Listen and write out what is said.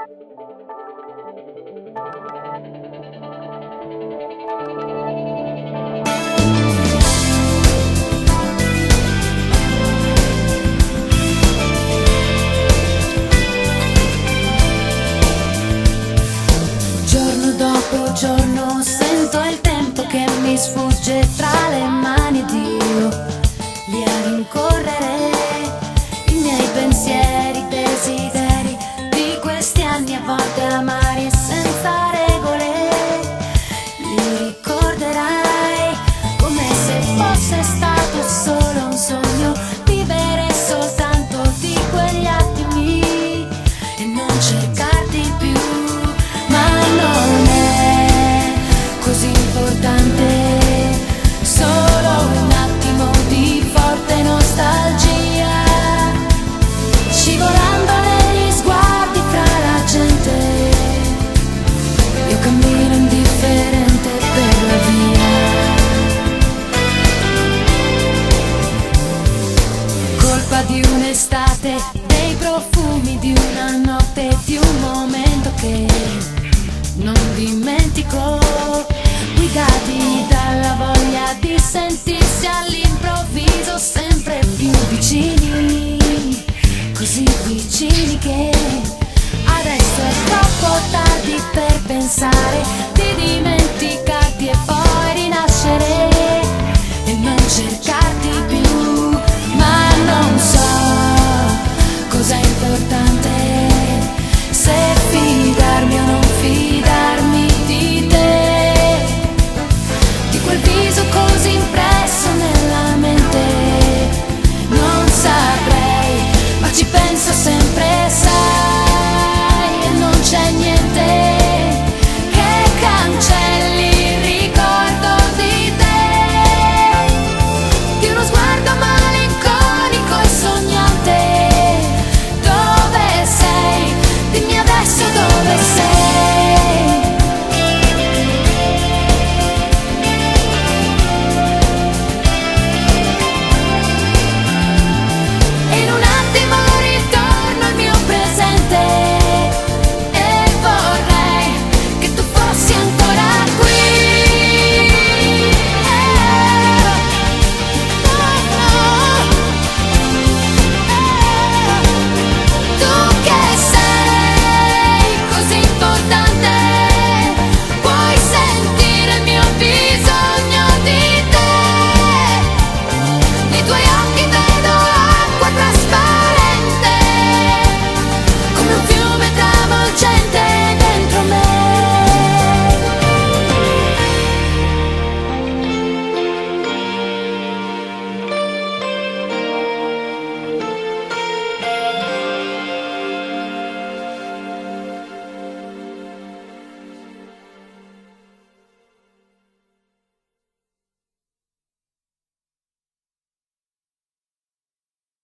Giorno dopo giorno sento il tempo che mi sfugge tra le mani ed io lì a rincorrere i miei pensieri, desideri di questi anni a volte amari e senza regole. Li ricorderai come se fosse stato solo un sogno, vivere soltanto di quegli attimi e non cercarti più. Ma non è così importante, solo un attimo di forte nostalgia, scivolando negli sguardi fra la gente. Io cammino indifferente per la via, colpa di un'estate, dei profumi di una notte, di un momento che non dimentico, guidati dalla voglia di sentirsi all'improvviso sempre più vicini, così vicini che adesso è troppo tardi per pensare di dimenticarti e poi